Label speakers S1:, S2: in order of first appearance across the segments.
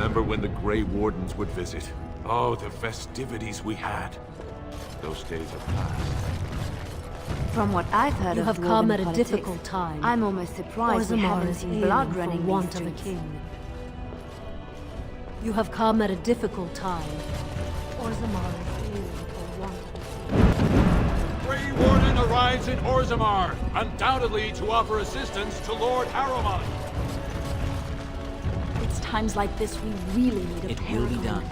S1: remember when the Grey Wardens would visit. Oh, the festivities we had. Those days are past.
S2: From what I've heard
S3: You
S2: of
S3: have
S2: dwarven
S3: come at a
S2: politics,
S3: difficult time.
S2: I'm almost surprised we
S3: Orzammar
S2: haven't
S3: is
S2: seen
S3: ailing
S2: blood
S3: for
S2: running
S3: want
S2: these
S3: of a
S2: streets.
S3: king. You have come at a difficult time. Orzammar is ailing for want of a king.
S4: Grey Warden arrives in Orzammar, undoubtedly to offer assistance to Lord Harrowmont.
S5: It's times like this we really need a
S6: It will be done.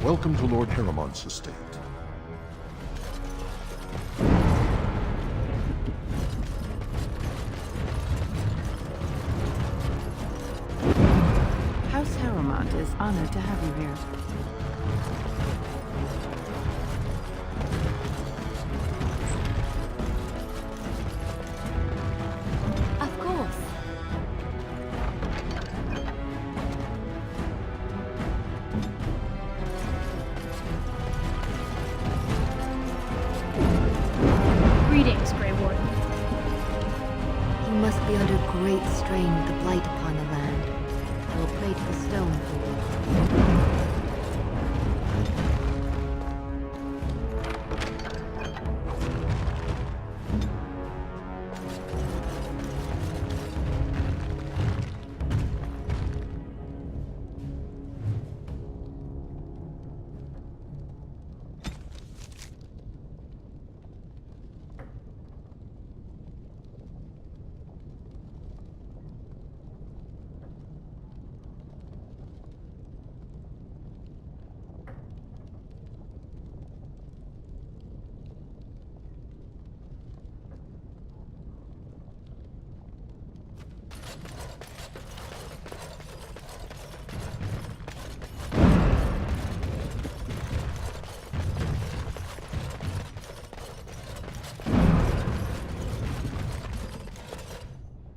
S7: Welcome to Lord Harrowmont's estate.
S8: House Harrowmont is honored to have you here.
S2: Of course.
S5: Greetings, Grey Warden.
S2: You must be under great strain with the blight upon the land. I will pray to the stone for you.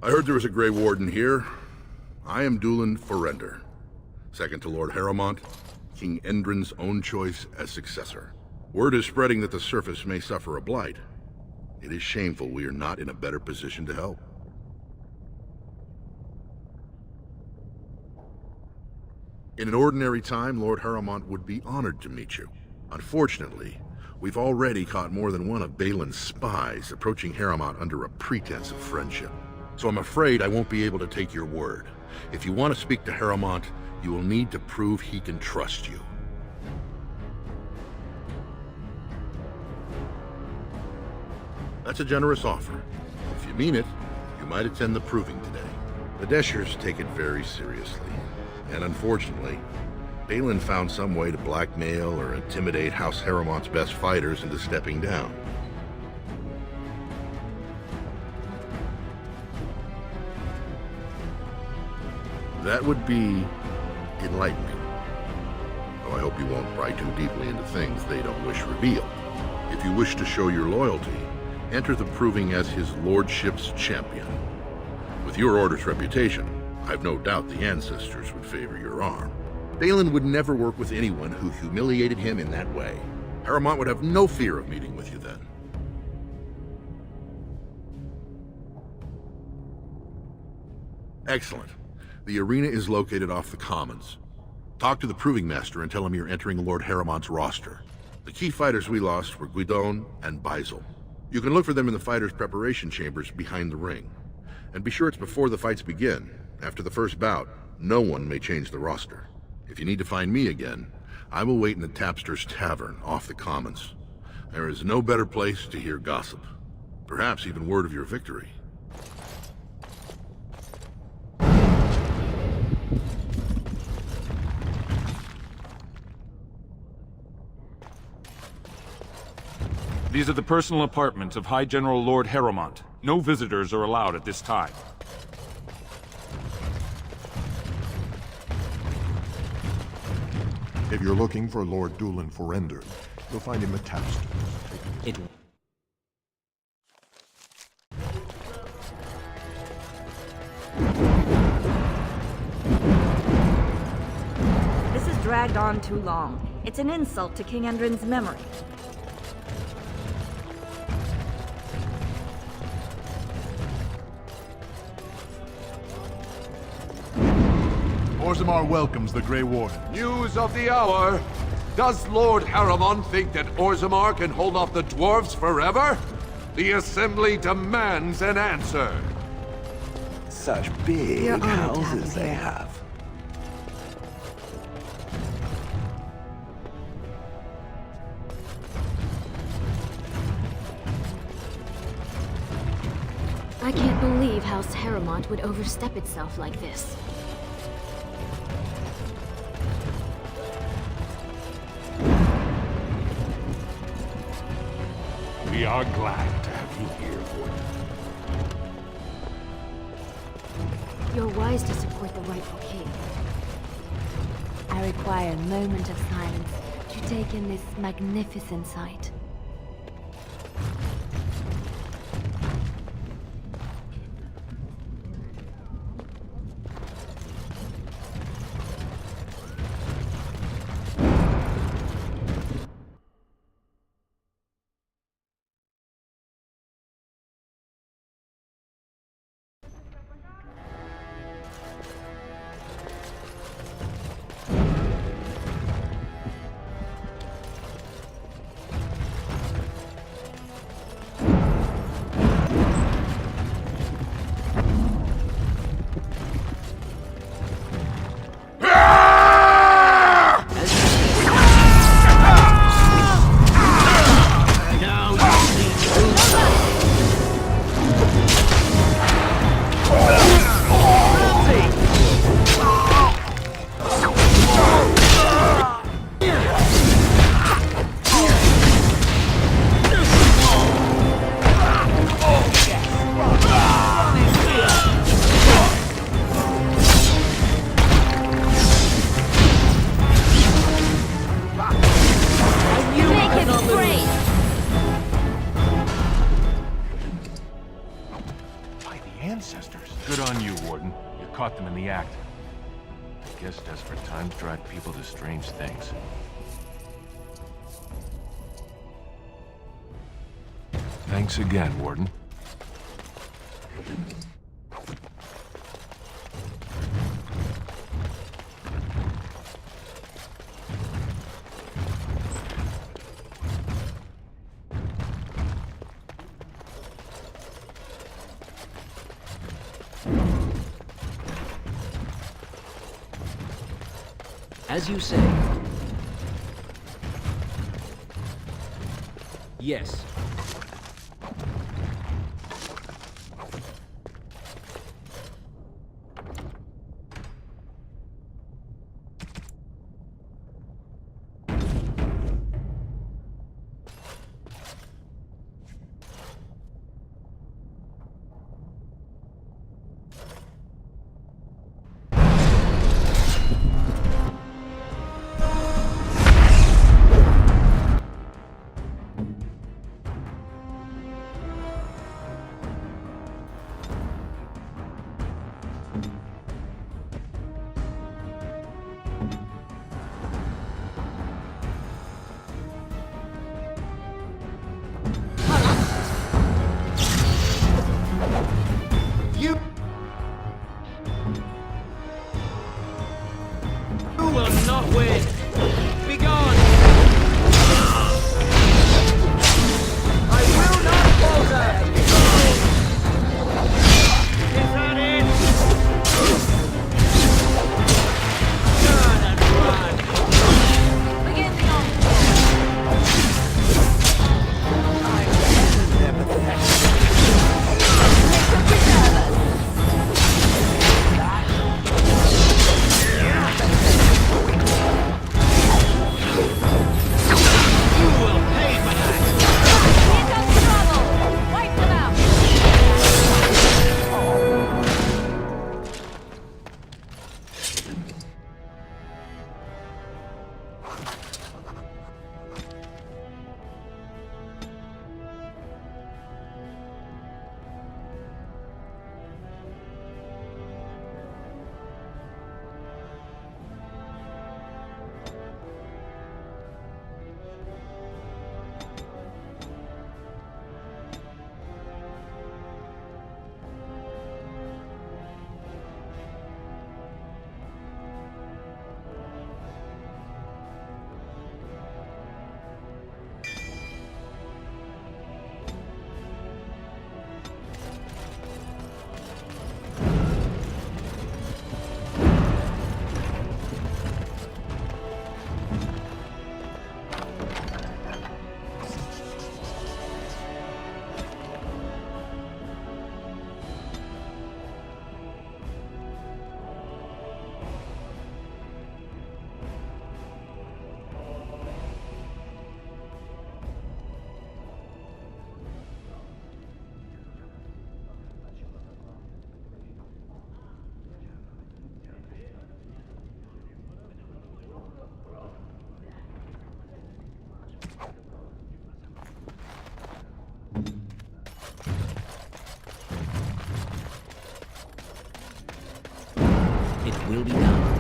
S7: I heard there was a Grey Warden here. I am Dulin Ferelden, second to Lord Harrowmont, King Endrin's own choice as successor. Word is spreading that the surface may suffer a blight. It is shameful we are not in a better position to help. In an ordinary time, Lord Harrowmont would be honored to meet you. Unfortunately, we've already caught more than one of Balin's spies approaching Harrowmont under a pretense of friendship. So I'm afraid I won't be able to take your word. If you want to speak to Harrowmont, you will need to prove he can trust you. That's a generous offer. If you mean it, you might attend the proving today. The Deshers take it very seriously. And unfortunately, Balin found some way to blackmail or intimidate House Harrowmont's best fighters into stepping down. That would be enlightening. Though I hope you won't pry too deeply into things they don't wish revealed. If you wish to show your loyalty, enter the proving as his lordship's champion. With your order's reputation, I've no doubt the ancestors would favor your arm. Balin would never work with anyone who humiliated him in that way. Harrowmont would have no fear of meeting with you then. Excellent. The arena is located off the Commons. Talk to the Proving Master and tell him you're entering Lord Harrowmont's roster. The key fighters we lost were Guidon and Bizel. You can look for them in the fighters' preparation chambers behind the ring. And be sure it's before the fights begin. After the first bout, no one may change the roster. If you need to find me again, I will wait in the Tapster's Tavern off the Commons. There is no better place to hear gossip. Perhaps even word of your victory.
S4: These are the personal apartments of High General Lord Harrowmont. No visitors are allowed at this time.
S7: If you're looking for Lord Dulin Ferelden, you'll find him at Tapster.
S6: It This has dragged on too long. It's an insult to King Endrin's memory.
S9: Orzammar welcomes the Grey Warden.
S1: News of the hour! Does Lord Harriman think that Orzammar can hold off the dwarves forever? The Assembly demands an answer!
S10: Such
S2: You're
S10: big
S2: honored to have
S10: houses
S2: you
S10: they
S2: here.
S10: have.
S3: I can't believe House Harriman would overstep itself like this.
S1: We are glad to have you here, Warden.
S3: You're wise to support the rightful king.
S2: I require a moment of silence to take in this magnificent sight.
S4: Good on you, Warden. You caught them in the act. I guess desperate times drive people to strange things. Thanks again, Warden.
S11: As you say. Yes. It will be done.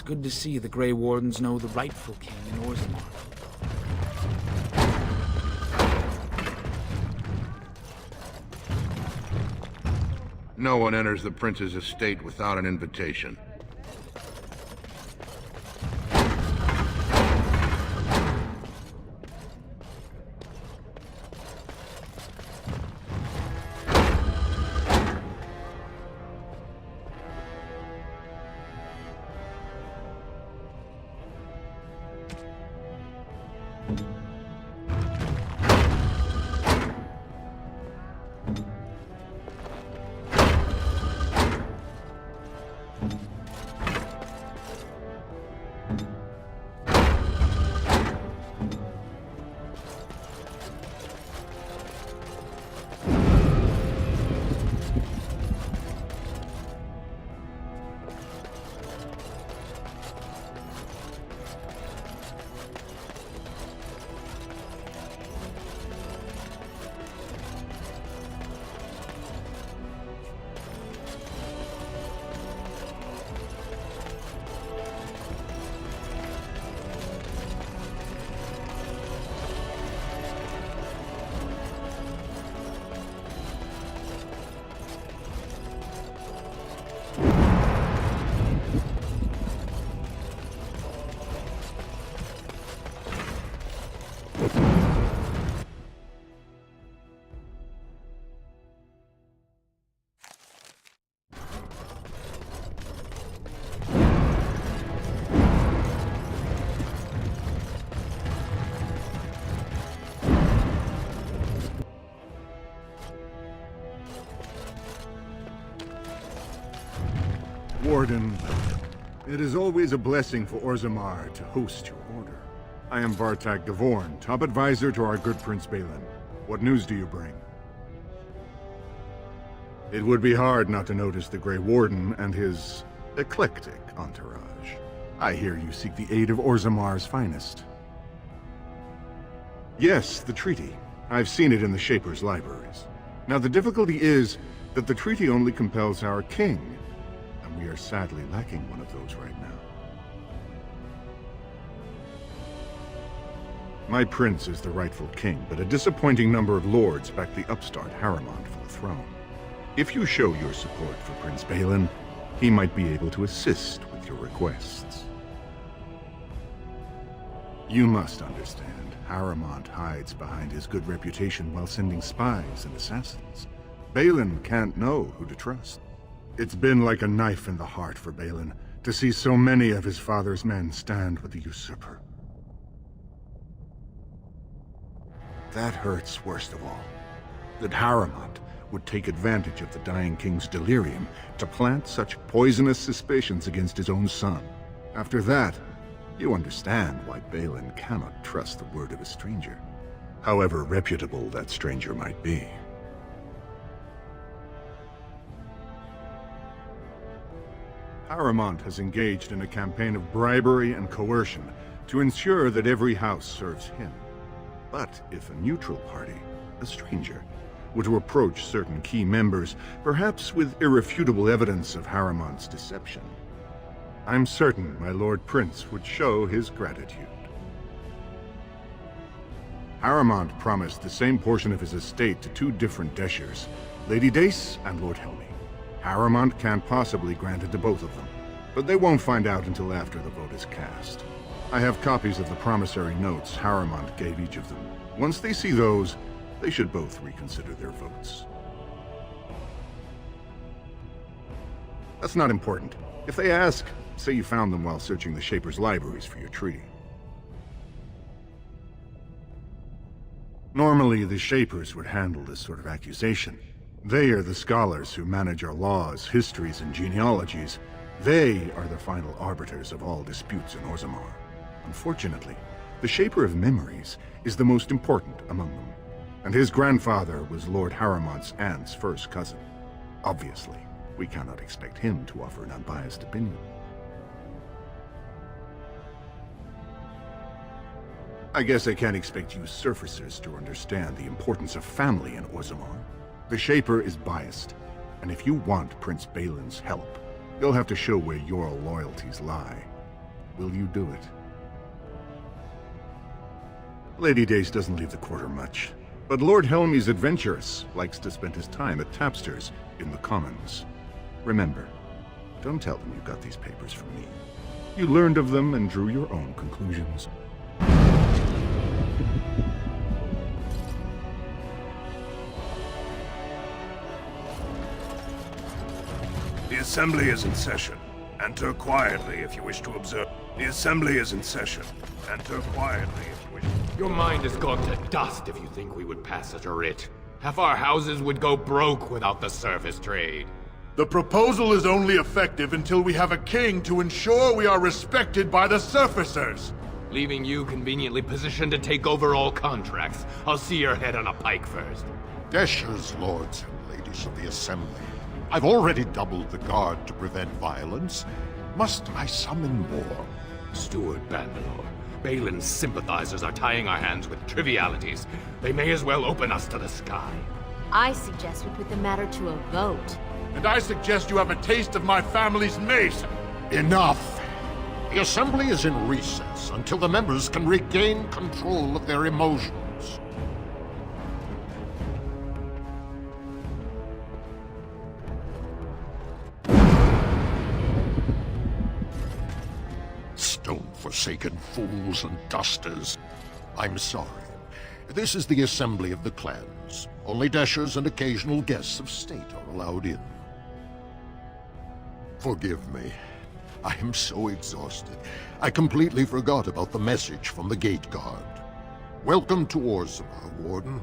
S9: Good to see the Grey Wardens know the rightful king in Orzammar.
S7: No one enters the prince's estate without an invitation.
S12: Warden, it is always a blessing for Orzammar to host your order. I am Vartak Devorn, top advisor to our good Prince Balin. What news do you bring? It would be hard not to notice the Grey Warden and his eclectic entourage. I hear you seek the aid of Orzammar's finest. Yes, the treaty. I've seen it in the Shaper's libraries. Now the difficulty is that the treaty only compels our king, and we are sadly lacking one of those right now. My prince is the rightful king, but a disappointing number of lords back the upstart Harriman for the throne. If you show your support for Prince Balin, he might be able to assist with your requests. You must understand, Harriman hides behind his good reputation while sending spies and assassins. Balin can't know who to trust. It's been like a knife in the heart for Balin to see so many of his father's men stand with the usurper. That hurts worst of all. That Harriman would take advantage of the dying king's delirium to plant such poisonous suspicions against his own son. After that, you understand why Balin cannot trust the word of a stranger, however reputable that stranger might be. Harriman has engaged in a campaign of bribery and coercion to ensure that every house serves him. But if a neutral party, a stranger, were to approach certain key members, perhaps with irrefutable evidence of Harriman's deception, I'm certain my Lord Prince would show his gratitude. Harriman promised the same portion of his estate to two different Deshers, Lady Dace and Lord Helmi. Harriman can't possibly grant it to both of them, but they won't find out until after the vote is cast. I have copies of the promissory notes Harriman gave each of them. Once they see those, they should both reconsider their votes. That's not important. If they ask, say you found them while searching the Shaper's libraries for your treaty. Normally, the Shapers would handle this sort of accusation. They are the scholars who manage our laws, histories, and genealogies, They are the final arbiters of all disputes in Orzammar. Unfortunately, the Shaper of Memories is the most important among them, and his grandfather was Lord Harrowmont's aunt's first cousin. Obviously, we cannot expect him to offer an unbiased opinion. I guess I can't expect you surfacers to understand the importance of family in Orzammar. The Shaper is biased, and if you want Prince Balin's help, you'll have to show where your loyalties lie. Will you do it? Lady Dace doesn't leave the quarter much, but Lord Helmy's adventurous, likes to spend his time at Tapster's in the Commons. Remember, don't tell them you got these papers from me. You learned of them and drew your own conclusions.
S13: The Assembly is in session. Enter quietly if you wish to observe. The Assembly is in session. Enter quietly if you wish.
S14: Your mind has gone to dust if you think we would pass such a writ. Half our houses would go broke without the service trade.
S15: The proposal is only effective until we have a king to ensure we are respected by the surfacers.
S14: Leaving you conveniently positioned to take over all contracts. I'll see your head on a pike first.
S16: Deshers, lords and ladies of the Assembly. I've already doubled the guard to prevent violence. Must I summon more?
S14: Steward Bandalore, Balin's sympathizers are tying our hands with trivialities. They may as well open us to the sky.
S2: I suggest we put the matter to a vote.
S15: And I suggest you have a taste of my family's mace.
S16: Enough! The Assembly is in recess until the members can regain control of their emotions. Stone-forsaken fools and dusters. I'm sorry. This is the Assembly of the Clans. Only Deshers and occasional guests of state are allowed in. Forgive me. I am so exhausted. I completely forgot about the message from the gate guard. Welcome to Orzammar, Warden.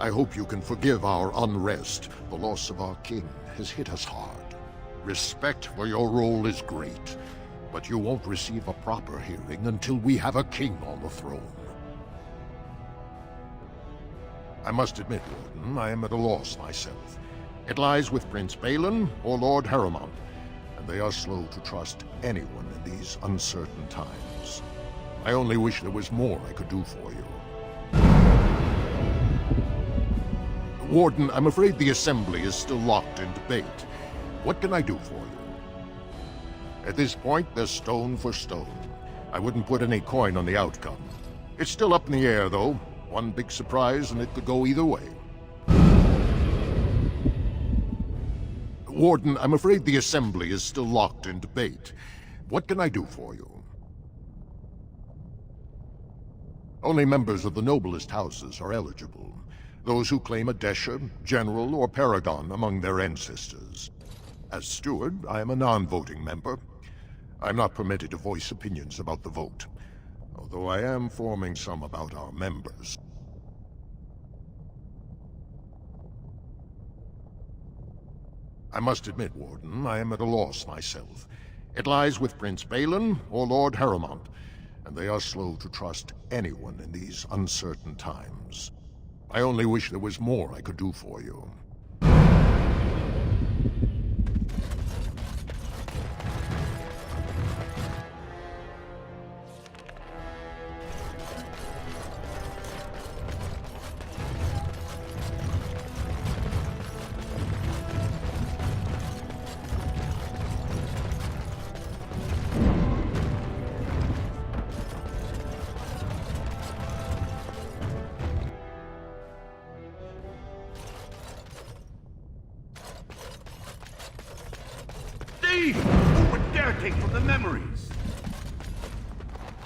S16: I hope you can forgive our unrest. The loss of our king has hit us hard. Respect for your role is great, but you won't receive a proper hearing until we have a king on the throne. I must admit, Warden, I am at a loss myself. It lies with Prince Balin or Lord Harrowmont, and they are slow to trust anyone in these uncertain times. I only wish there was more I could do for you. Warden, I'm afraid the Assembly is still locked in debate. What can I do for you? At this point, they're stone for stone. I wouldn't put any coin on the outcome. It's still up in the air, though. One big surprise, and it could go either way. Warden, I'm afraid the Assembly is still locked in debate. What can I do for you? Only members of the noblest houses are eligible. Those who claim a Desher, General, or Paragon among their ancestors. As steward, I am a non-voting member. I'm not permitted to voice opinions about the vote, although I am forming some about our members. I must admit, Warden, I am at a loss myself. It lies with Prince Balin or Lord Harrowmont, and they are slow to trust anyone in these uncertain times. I only wish there was more I could do for you.
S17: Who would dare take from the memories?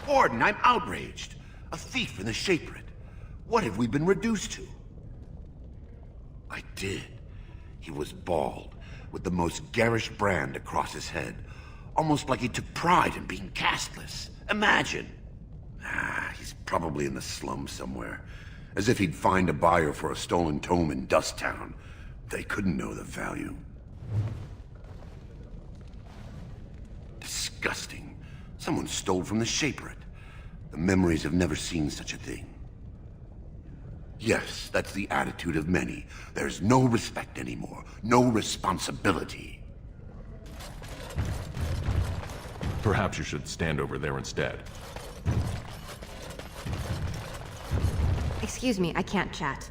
S17: Warden, I'm outraged. A thief in the Shapered. What have we been reduced to? I did. He was bald, with the most garish brand across his head. Almost like he took pride in being castless. Imagine! He's probably in the slums somewhere. As if he'd find a buyer for a stolen tome in Dust Town. They couldn't know the value. disgusting. Someone stole from the Shaperate. The memories have never seen such a thing. Yes, that's the attitude of many. There's no respect anymore. No responsibility.
S18: Perhaps you should stand over there instead.
S2: Excuse me, I can't chat.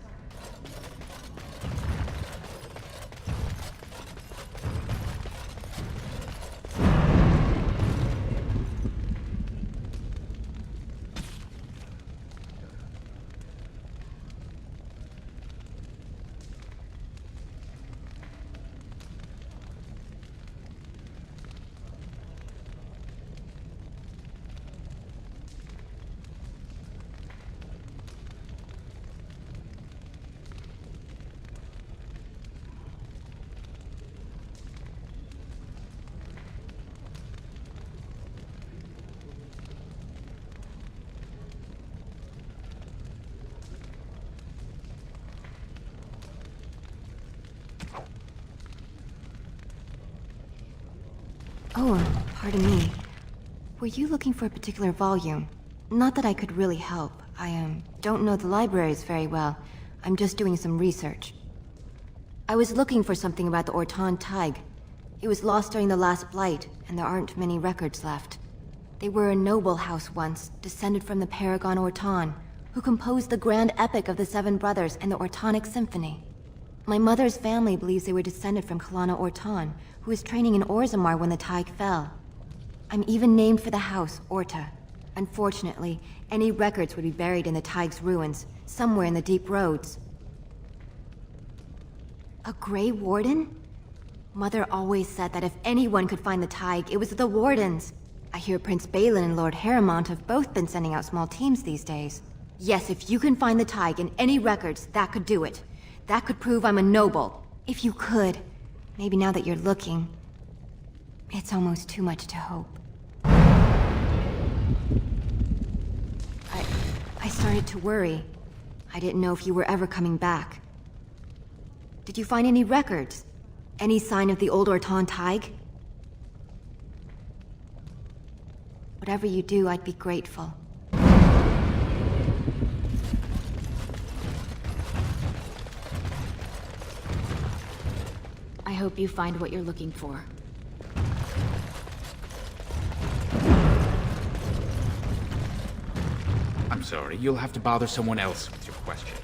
S2: Oh, pardon me. Were you looking for a particular volume? Not that I could really help. I don't know the libraries very well. I'm just doing some research. I was looking for something about the Orton Tig. It was lost during the last Blight, and there aren't many records left. They were a noble house once, descended from the Paragon Orton, who composed the grand epic of the Seven Brothers and the Ortonic Symphony. My mother's family believes they were descended from Kalana Orton, who was training in Orzammar when the Tig fell. I'm even named for the house, Orta. Unfortunately, any records would be buried in the Tig's ruins, somewhere in the deep roads. A Grey Warden? Mother always said that if anyone could find the Tig, it was the Wardens. I hear Prince Balin and Lord Harrowmont have both been sending out small teams these days. Yes, if you can find the Tig in any records, that could do it. That could prove I'm a noble. If you could. Maybe now that you're looking, it's almost too much to hope. I started to worry. I didn't know if you were ever coming back. Did you find any records? Any sign of the old Orton Tig? Whatever you do, I'd be grateful.
S5: I hope you find what you're looking for.
S9: I'm sorry, you'll have to bother someone else with your questions.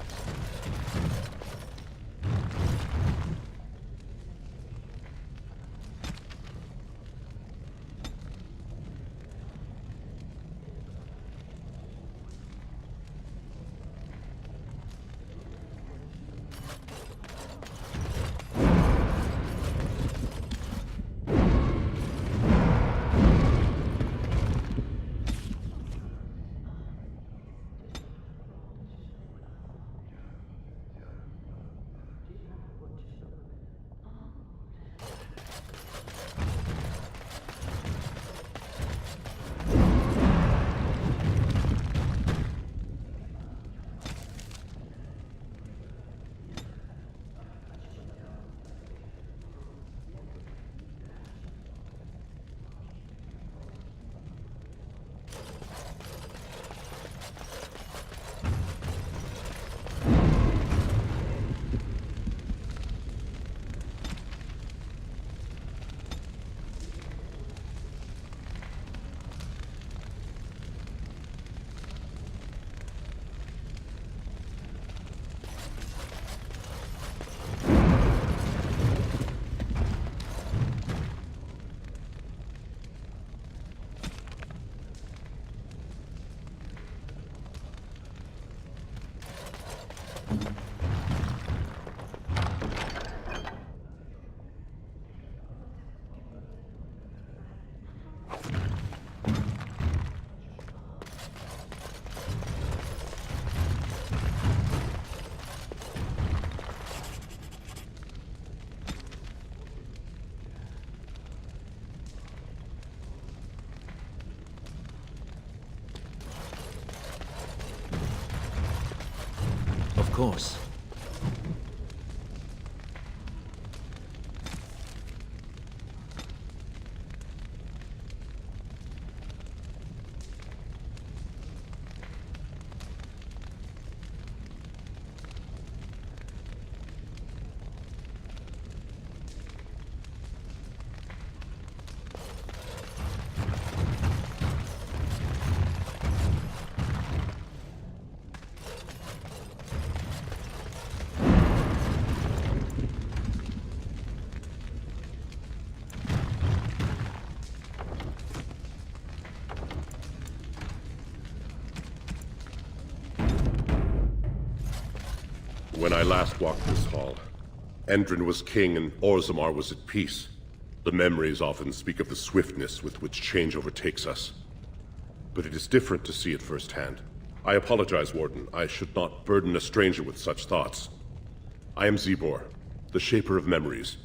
S9: Of course.
S19: When I last walked this hall, Endrin was king and Orzammar was at peace. The memories often speak of the swiftness with which change overtakes us. But it is different to see it firsthand. I apologize, Warden. I should not burden a stranger with such thoughts. I am Zebor, the Shaper of Memories.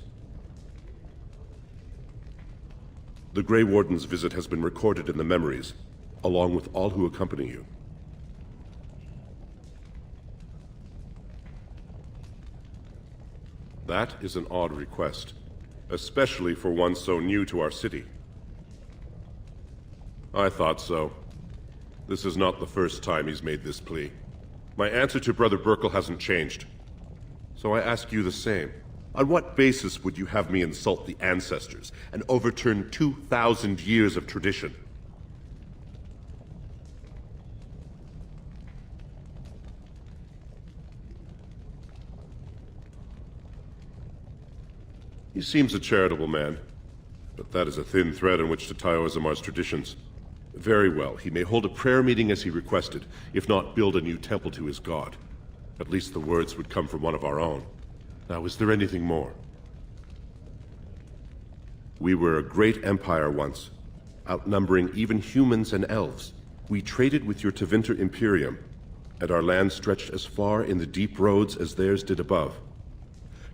S19: The Grey Warden's visit has been recorded in the memories, along with all who accompany you. That is an odd request, especially for one so new to our city. I thought so. This is not the first time he's made this plea. My answer to Brother Burkle hasn't changed. So I ask you the same. On what basis would you have me insult the ancestors and overturn 2,000 years of tradition? He seems a charitable man, but that is a thin thread on which to tie Orzammar's traditions. Very well, he may hold a prayer meeting as he requested, if not build a new temple to his god. At least the words would come from one of our own. Now, is there anything more? We were a great empire once, outnumbering even humans and elves. We traded with your Tevinter Imperium, and our land stretched as far in the deep roads as theirs did above.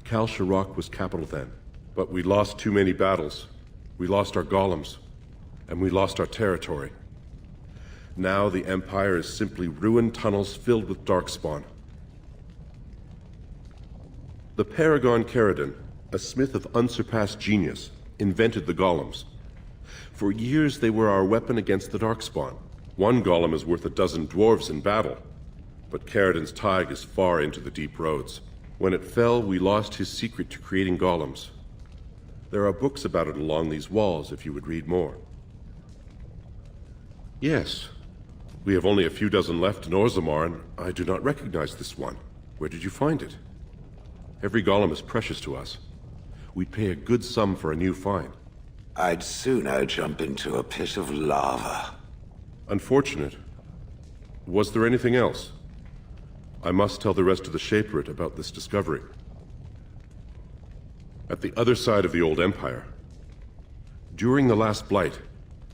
S19: Kal Sharok was capital then, but we lost too many battles. We lost our golems, and we lost our territory. Now the Empire is simply ruined tunnels filled with darkspawn. The Paragon Ferelden, a smith of unsurpassed genius, invented the golems. For years they were our weapon against the darkspawn. One golem is worth a dozen dwarves in battle, but Ferelden's tide is far into the deep roads. When it fell, we lost his secret to creating golems. There are books about it along these walls if you would read more. Yes, we have only a few dozen left in Orzammar, and I do not recognize this one. Where did you find it? Every golem is precious to us. We'd pay a good sum for a new find.
S17: I'd sooner jump into a pit of lava.
S19: Unfortunate. Was there anything else? I must tell the rest of the Shaperate about this discovery. At the other side of the old empire, during the last blight,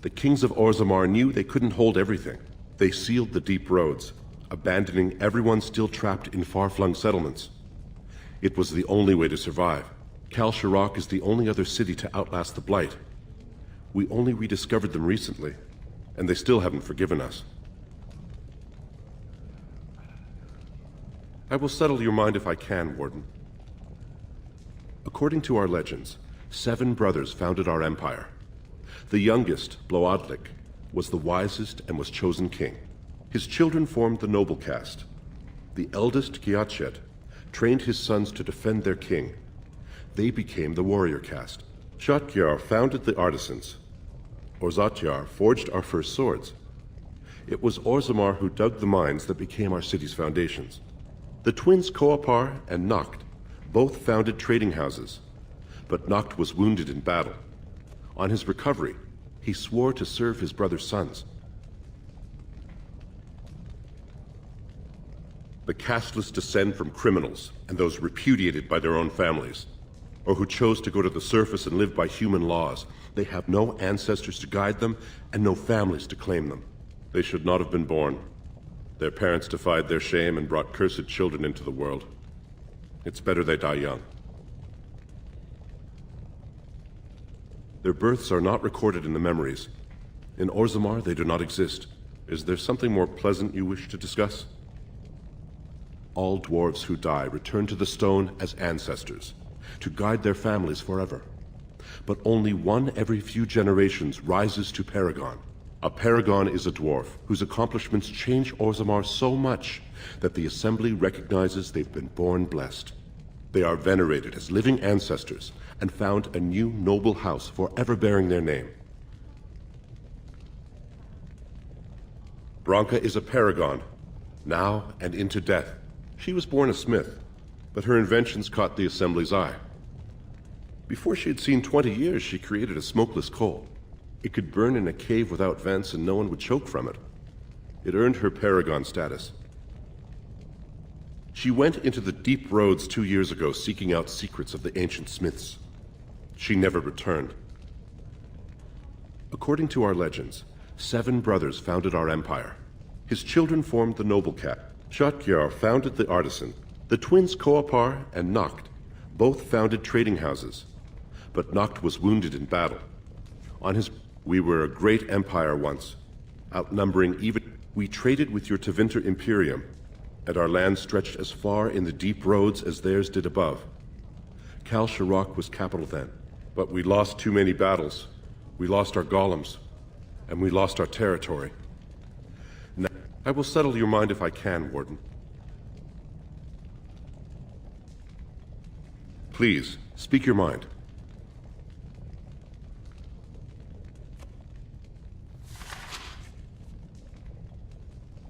S19: the kings of Orzammar knew they couldn't hold everything. They sealed the deep roads, abandoning everyone still trapped in far-flung settlements. It was the only way to survive. Kal Sharok is the only other city to outlast the blight. We only rediscovered them recently, and they still haven't forgiven us. I will settle your mind if I can, Warden. According to our legends, 7 brothers founded our empire. The youngest, Bloadlik, was the wisest and was chosen king. His children formed the noble caste. The eldest, Kiachet, trained his sons to defend their king. They became the warrior caste. Shotgyar founded the artisans. Orzatyar forged our first swords. It was Orzammar who dug the mines that became our city's foundations. The twins Koapar and Noct both founded trading houses, but Noct was wounded in battle. On his recovery, he swore to serve his brother's sons. The casteless descend from criminals and those repudiated by their own families, or who chose to go to the surface and live by human laws. They have no ancestors to guide them and no families to claim them. They should not have been born. Their parents defied their shame and brought cursed children into the world. It's better they die young. Their births are not recorded in the memories. In Orzammar, they do not exist. Is there something more pleasant you wish to discuss? All dwarves who die return to the stone as ancestors, to guide their families forever. But only one every few generations rises to Paragon. A Paragon is a dwarf whose accomplishments change Orzammar so much that the Assembly recognizes they've been born blessed. They are venerated as living ancestors and found a new noble house forever bearing their name. Branka is a Paragon, now and into death. She was born a smith, but her inventions caught the Assembly's eye. Before she had seen 20 years, she created a smokeless coal. It could burn in a cave without vents and no one would choke from it. It earned her Paragon status. She went into the deep roads 2 years ago seeking out secrets of the ancient smiths. She never returned. According to our legends, 7 brothers founded our empire. His children formed the noble caste. Shotgyar founded the artisan. The twins Koapar and Noct both founded trading houses. But Noct was wounded in battle. We were a great empire once, outnumbering even... We traded with your Tevinter Imperium, and our land stretched as far in the deep roads as theirs did above. Kal Sharok was capital then, but we lost too many battles. We lost our golems, and we lost our territory. Now, I will settle your mind if I can, Warden. Please, speak your mind.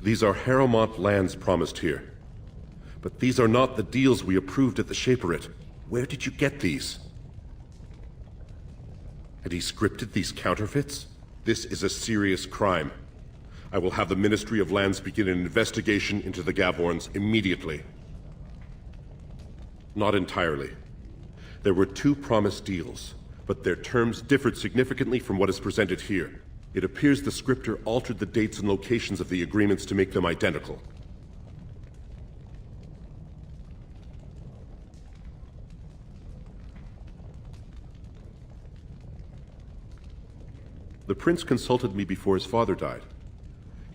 S19: These are Harrowmont lands promised here. But these are not the deals we approved at the Shaperit. Where did you get these? Had he scripted these counterfeits? This is a serious crime. I will have the Ministry of Lands begin an investigation into the Gavorns immediately. Not entirely. There were 2 promised deals, but their terms differed significantly from what is presented here. It appears the scripter altered the dates and locations of the agreements to make them identical. The prince consulted me before his father died.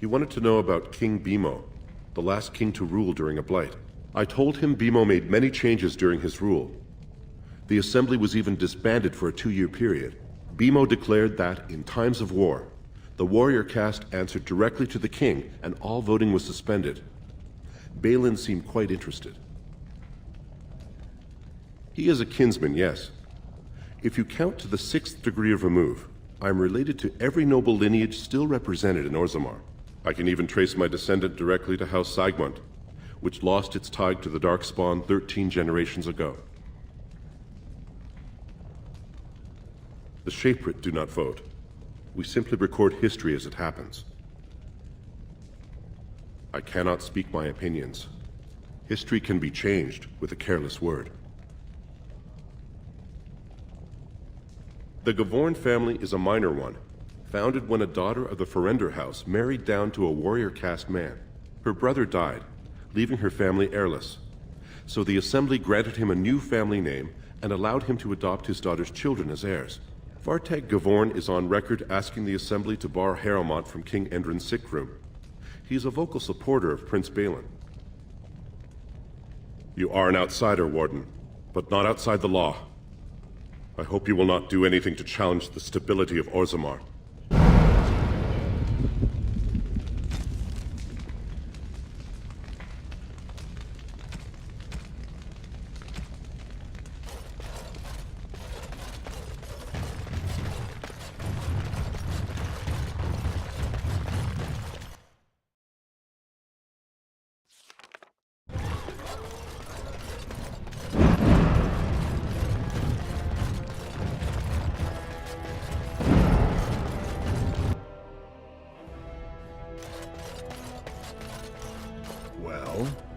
S19: He wanted to know about King Bimo, the last king to rule during a blight. I told him Bimo made many changes during his rule. The assembly was even disbanded for a 2-year period. Bimo declared that, in times of war, the warrior caste answered directly to the king, and all voting was suspended. Balin seemed quite interested. He is a kinsman, yes. If you count to the 6th degree of remove, I am related to every noble lineage still represented in Orzammar. I can even trace my descendant directly to House Sigmund, which lost its tie to the Darkspawn 13 generations ago. The Shaperit do not vote. We simply record history as it happens. I cannot speak my opinions. History can be changed with a careless word. The Gavorn family is a minor one, founded when a daughter of the Ferelden house married down to a warrior caste man. Her brother died, leaving her family heirless. So the assembly granted him a new family name and allowed him to adopt his daughter's children as heirs. Vartag Gavorn is on record asking the assembly to bar Harrowmont from King Endrin's sick room. He is a vocal supporter of Prince Balin. You are an outsider, Warden, but not outside the law. I hope you will not do anything to challenge the stability of Orzammar.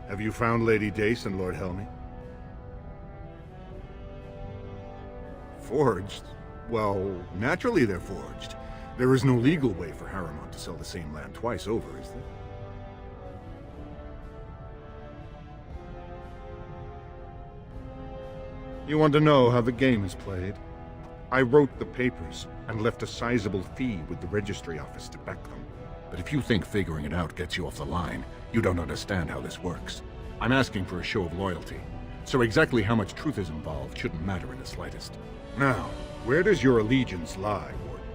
S12: Have you found Lady Dace and Lord Helmy? Forged? Well, naturally they're forged. There is no legal way for Harrowmont to sell the same land twice over, is there? You want to know how the game is played? I wrote the papers and left a sizable fee with the registry office to back them. But if you think figuring it out gets you off the line, you don't understand how this works. I'm asking for a show of loyalty, so exactly how much truth is involved shouldn't matter in the slightest. Now, where does your allegiance lie, Warden?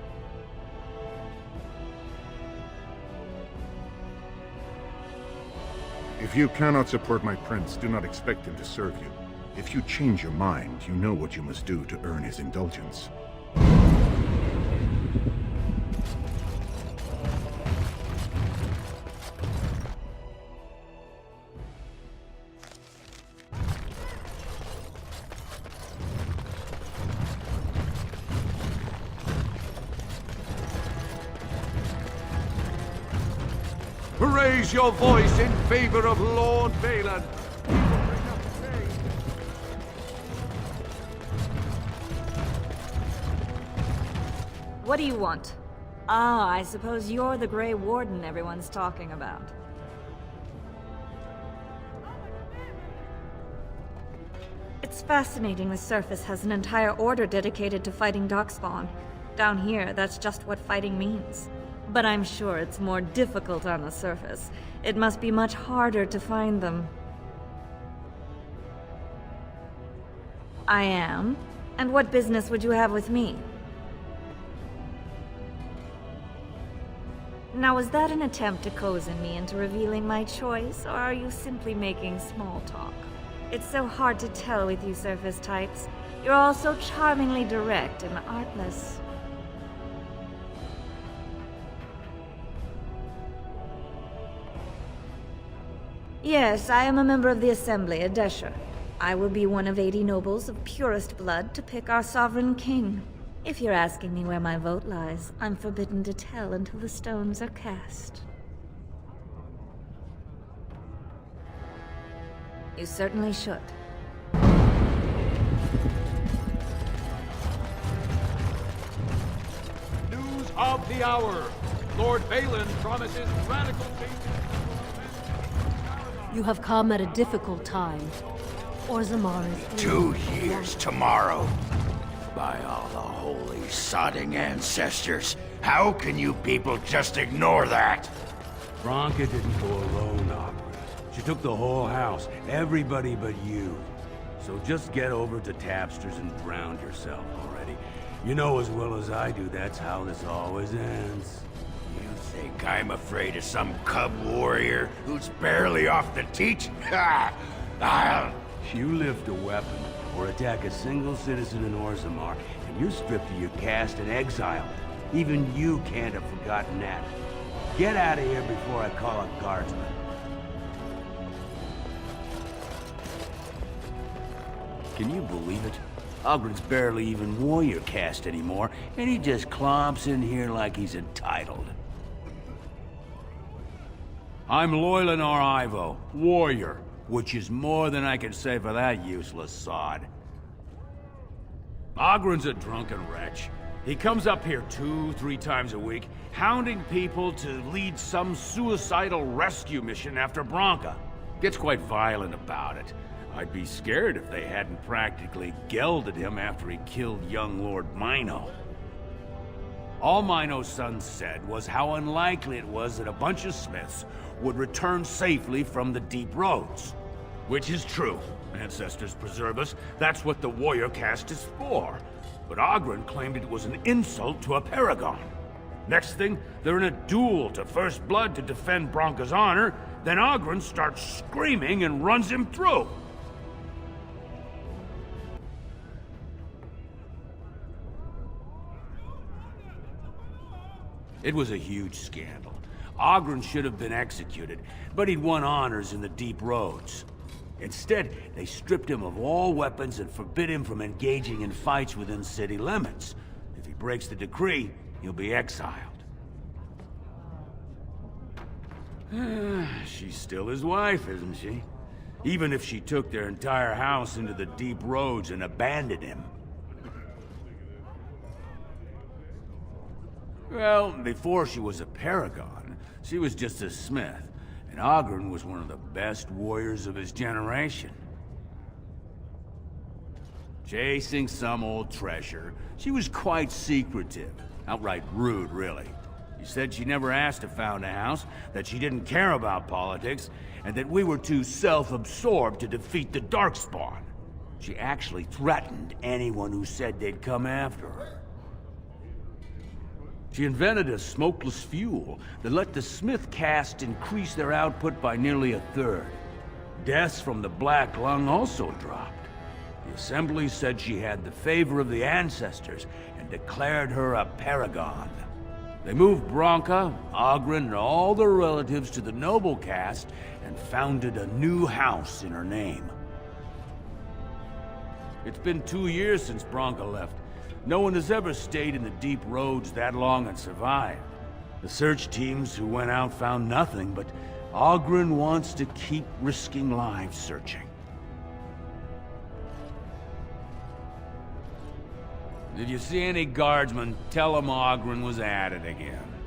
S12: If you cannot support my prince, do not expect him to serve you. If you change your mind, you know what you must do to earn his indulgence.
S1: Raise your voice in favor of Lord Balin.
S6: What do you want? Ah, I suppose you're the Grey Warden everyone's talking about. It's fascinating the surface has an entire order dedicated to fighting Darkspawn. Down here, that's just what fighting means. But I'm sure it's more difficult on the surface. It must be much harder to find them. I am? And what business would you have with me? Now, was that an attempt to cozen me into revealing my choice, or are you simply making small talk? It's so hard to tell with you surface types. You're all so charmingly direct and artless. Yes, I am a member of the Assembly, a Desher. I will be one of 80 nobles of purest blood to pick our sovereign king. If you're asking me where my vote lies, I'm forbidden to tell until the stones are cast. You certainly should.
S4: News of the hour. Lord Balin promises radical changes.
S3: You have come at a difficult time. Orzammar is ill.
S20: 2 years tomorrow. By all the holy sodding ancestors, how can you people just ignore that?
S21: Branka didn't go alone, Opera. She took the whole house, everybody but you. So just get over to Tapster's and drown yourself already. You know as well as I do that's how this always ends.
S20: You think I'm afraid of some cub warrior who's barely off the teat? Ha!
S21: If you lift a weapon or attack a single citizen in Orzammar, and you're stripped of your caste and exiled, even you can't have forgotten that. Get out of here before I call a guardsman. Can you believe it? Ogren's barely even warrior caste anymore, and he just clomps in here like he's entitled. I'm Loylanar Ivo, warrior, which is more than I can say for that useless sod. Ogren's a drunken wretch. He comes up here 2-3 times a week, hounding people to lead some suicidal rescue mission after Branka. Gets quite violent about it. I'd be scared if they hadn't practically gelded him after he killed young Lord Mino. All Mino's son said was how unlikely it was that a bunch of smiths would return safely from the deep roads. Which is true. Ancestors preserve us. That's what the warrior caste is for. But Ogren claimed it was an insult to a paragon. Next thing, they're in a duel to first blood to defend Branka's honor, then Ogren starts screaming and runs him through. It was a huge scandal. Ogren should have been executed, but he'd won honors in the deep roads. Instead, they stripped him of all weapons and forbid him from engaging in fights within city limits. If he breaks the decree, he'll be exiled. She's still his wife, isn't she? Even if she took their entire house into the deep roads and abandoned him. Well, before she was a paragon, she was just a smith. And Ogren was one of the best warriors of his generation. Chasing some old treasure, she was quite secretive. Outright rude, really. She said she never asked if found a house, that she didn't care about politics, and that we were too self-absorbed to defeat the Darkspawn. She actually threatened anyone who said they'd come after her. She invented a smokeless fuel that let the Smith caste increase their output by nearly 1/3. Deaths from the Black Lung also dropped. The Assembly said she had the favor of the ancestors and declared her a paragon. They moved Branka, Ogren, and all their relatives to the noble caste and founded a new house in her name. It's been 2 years since Branka left. No one has ever stayed in the deep roads that long and survived. The search teams who went out found nothing but Oghren wants to keep risking lives searching. If you see any guardsmen, tell them Oghren was at it again.